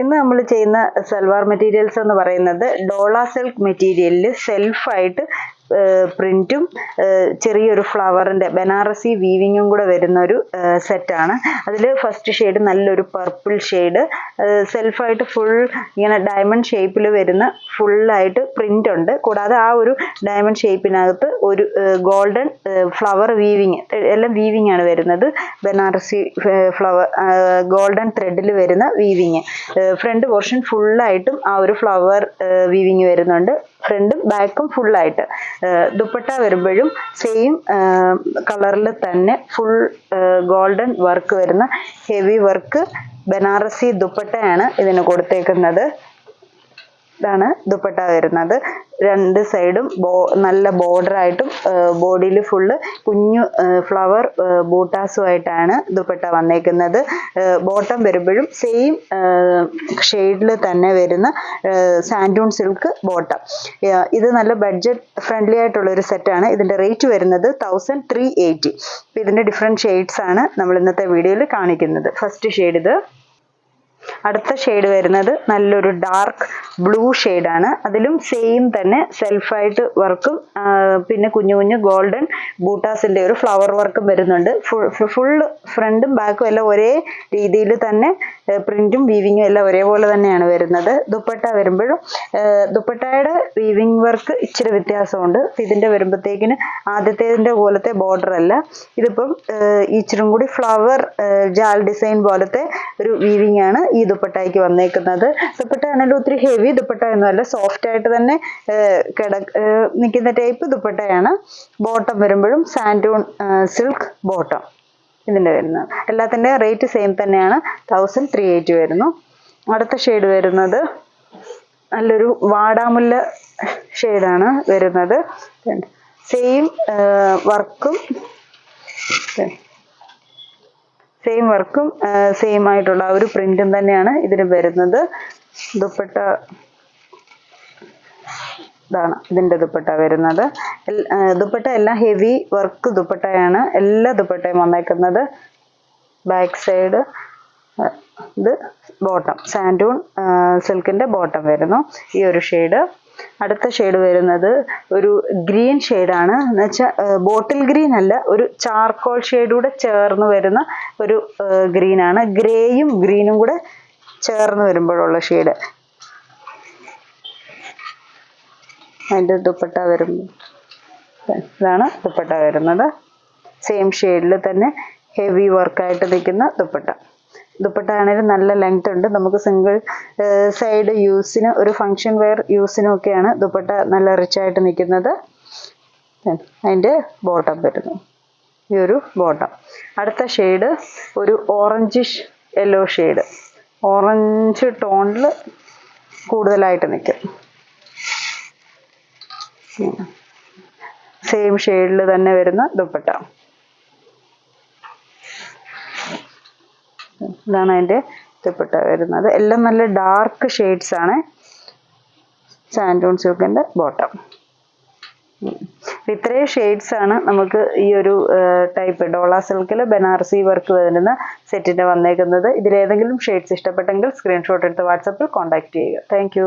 ഇന്ന് നമ്മൾ ചെയ്യുന്ന സൽവാർ മെറ്റീരിയൽസ് എന്ന് പറയുന്നത് ഡോള സിൽക്ക് മെറ്റീരിയലിൽ സെൽഫായിട്ട് പ്രിന്റും ചെറിയൊരു ഫ്ലവറിന്റെ ബനാറസി വീവിങ്ങും കൂടെ വരുന്ന ഒരു സെറ്റാണ്. അതിൽ ഫസ്റ്റ് ഷെയ്ഡ് നല്ലൊരു പർപ്പിൾ ഷെയ്ഡ് സെൽഫായിട്ട് ഫുൾ ഇങ്ങനെ ഡയമണ്ട് ഷേപ്പിൽ വരുന്ന ഫുള്ളായിട്ട് പ്രിന്റ് ഉണ്ട്. കൂടാതെ ആ ഒരു ഡയമണ്ട് ഷേപ്പിനകത്ത് ഒരു ഗോൾഡൻ ഫ്ലവർ വീവിങ്, എല്ലാം വീവിങ് ആണ് വരുന്നത്. ബനാറസി ഫ്ലവർ ഗോൾഡൻ ത്രെഡിൽ വരുന്ന വീവിങ്. ഫ്രണ്ട് പോർഷൻ ഫുള്ളായിട്ടും ആ ഒരു ഫ്ലവർ വീവിങ് വരുന്നുണ്ട്, ഫ്രണ്ടും ബാക്കും ഫുള്ളായിട്ട്. ദുപ്പട്ട വരുമ്പോഴും സെയിം കളറിൽ തന്നെ ഫുൾ ഗോൾഡൻ വർക്ക് വരുന്ന ഹെവി വർക്ക് ബനാറസി ദുപ്പട്ടയാണ് ഇതിന് കൊടുത്തേക്കുന്നത്. ഇതാണ് ദുപ്പട്ട വരുന്നത്. രണ്ട് സൈഡും നല്ല ബോർഡർ ആയിട്ടും ബോഡിയിൽ ഫുള്ള് കുഞ്ഞു ഫ്ലവർ ബൂട്ടാസുമായിട്ടാണ് ദുപ്പട്ട വന്നേക്കുന്നത്. ബോട്ടം വരുമ്പോഴും സെയിം ഷെയ്ഡിൽ തന്നെ വരുന്ന സാൻഡൂൺ സിൽക്ക് ബോട്ടം. ഇത് നല്ല ബഡ്ജറ്റ് ഫ്രണ്ട്ലി ആയിട്ടുള്ള ഒരു സെറ്റാണ്. ഇതിന്റെ റേറ്റ് വരുന്നത് 1380. ഇതിന്റെ ഡിഫറെന്റ് ഷെയ്ഡ്സ് ആണ് നമ്മൾ ഇന്നത്തെ വീഡിയോയിൽ കാണിക്കുന്നത്. ഫസ്റ്റ് ഷെയ്ഡ് ഇത്. അടുത്ത ഷെയ്ഡ് വരുന്നത് നല്ലൊരു ഡാർക്ക് ബ്ലൂ ഷെയ്ഡാണ്. അതിലും സെയിം തന്നെ സെൽഫായിട്ട് വർക്കും പിന്നെ കുഞ്ഞു കുഞ്ഞു ഗോൾഡൻ ബൂട്ടാസിന്റെ ഒരു ഫ്ലവർ വർക്കും വരുന്നുണ്ട്. ഫുൾ ഫ്രണ്ടും ബാക്കും എല്ലാം ഒരേ രീതിയിൽ തന്നെ പ്രിന്റും വീവിങ്ങും എല്ലാം ഒരേപോലെ തന്നെയാണ് വരുന്നത്. ദുപ്പട്ട വരുമ്പോഴും ദുപ്പട്ടയുടെ വീവിങ് വർക്ക് ഇച്ചിരി വ്യത്യാസമുണ്ട്. ഇതിന്റെ വരുമ്പോഴത്തേക്കിന് ആദ്യത്തേതിന്റെ പോലത്തെ ബോർഡർ അല്ല, ഇതിപ്പം ഇച്ചിരും കൂടി ഫ്ലവർ ജാൽ ഡിസൈൻ പോലത്തെ ഒരു വീവിങ് ആണ് ഈ ദുപ്പട്ടയ്ക്ക് വന്നേക്കുന്നത്. ദുപ്പട്ട ആണെങ്കിലും ഒത്തിരി ഹെവി ദുപ്പട്ട ഒന്നുമല്ല, സോഫ്റ്റ് ആയിട്ട് തന്നെ നിൽക്കുന്ന ടൈപ്പ് ദുപ്പട്ടയാണ്. ബോട്ടം വരുമ്പോഴും സാൻഡൂൺ സിൽക്ക് ബോട്ടം ഇതിന്റെ വരുന്നത്. എല്ലാത്തിന്റെ റേറ്റ് സെയിം തന്നെയാണ്, 1380 വരുന്നു. അടുത്ത ഷെയ്ഡ് വരുന്നത് നല്ലൊരു വാടാമുല്ല ഷെയ്ഡാണ് വരുന്നത്. സെയിം വർക്കും സെയിം ആയിട്ടുള്ള ഒരു പ്രിന്റും തന്നെയാണ് ഇതിന് വരുന്നത്. ദുപ്പട്ട ഇതാണ് ഇതിന്റെ ദുപ്പട്ട വരുന്നത്. ദുപ്പട്ട എല്ലാം ഹെവി വർക്ക് ദുപ്പട്ടയാണ് എല്ലാ ദുപ്പട്ടയും വന്നേക്കുന്നത്. ബാക്ക് സൈഡ് ഇത് ബോട്ടം സാൻഡൂൺ സിൽക്കിന്റെ ബോട്ടം വരുന്നു, ഈ ഒരു ഷെയ്ഡ്. അടുത്ത ഷെയ്ഡ് വരുന്നത് ഒരു ഗ്രീൻ ഷെയ്ഡാണ്. എന്ന് വെച്ചാൽ ബോട്ടിൽ ഗ്രീൻ അല്ല, ഒരു ചാർക്കോൾ ഷെയ്ഡൂടെ ചേർന്ന് വരുന്ന ഒരു ഗ്രീനാണ്. ഗ്രേയും ഗ്രീനും കൂടെ ചേർന്ന് വരുമ്പോഴുള്ള ഷെയ്ഡ്. അതിൻ്റെ ദുപ്പട്ട വരുമ്പോൾ ഇതാണ് ദുപ്പട്ട വരുന്നത്. സെയിം ഷെയ്ഡിൽ തന്നെ ഹെവി വർക്കായിട്ട് നിൽക്കുന്ന ദുപ്പട്ട. ദുപ്പട്ട ആണെങ്കിലും നല്ല ലെങ്ത് ഉണ്ട്. നമുക്ക് സിംഗിൾ സൈഡ് യൂസിന്, ഒരു ഫങ്ഷൻ വെയർ യൂസിനും ഒക്കെയാണ് ദുപ്പട്ട നല്ല റിച്ച് ആയിട്ട് നിൽക്കുന്നത്. അതിൻ്റെ ബോട്ടം വരുന്നു, ഈ ഒരു ബോട്ടം. അടുത്ത ഷെയ്ഡ് ഒരു ഓറഞ്ചിഷ് യെല്ലോ ഷെയ്ഡ്, ഓറഞ്ച് ടോണിൽ കൂടുതലായിട്ട് നിൽക്കും. സെയിം ഷെയ്ഡിൽ തന്നെ വരുന്ന ദുപ്പട്ട. ഇതാണ് അതിൻ്റെ ദുപ്പട്ട വരുന്നത്. എല്ലാം നല്ല ഡാർക്ക് ഷെയ്ഡ്സ് ആണ്. സാൻഡൂൺ സിൽക്കിന്റെ ബോട്ടം. ഇത്രയും ഷെയ്ഡ്സ് ആണ് നമുക്ക് ഈ ഒരു ടൈപ്പ് ഡോള സിൽക്കിൽ ബനാറസി വർക്ക് വരുന്ന സെറ്റിന് വന്നേക്കുന്നത്. ഇതിലേതെങ്കിലും ഷെയ്ഡ്സ് ഇഷ്ടപ്പെട്ടെങ്കിൽ സ്ക്രീൻഷോട്ട് എടുത്ത് വാട്സാപ്പിൽ കോൺടാക്ട് ചെയ്യുക. താങ്ക്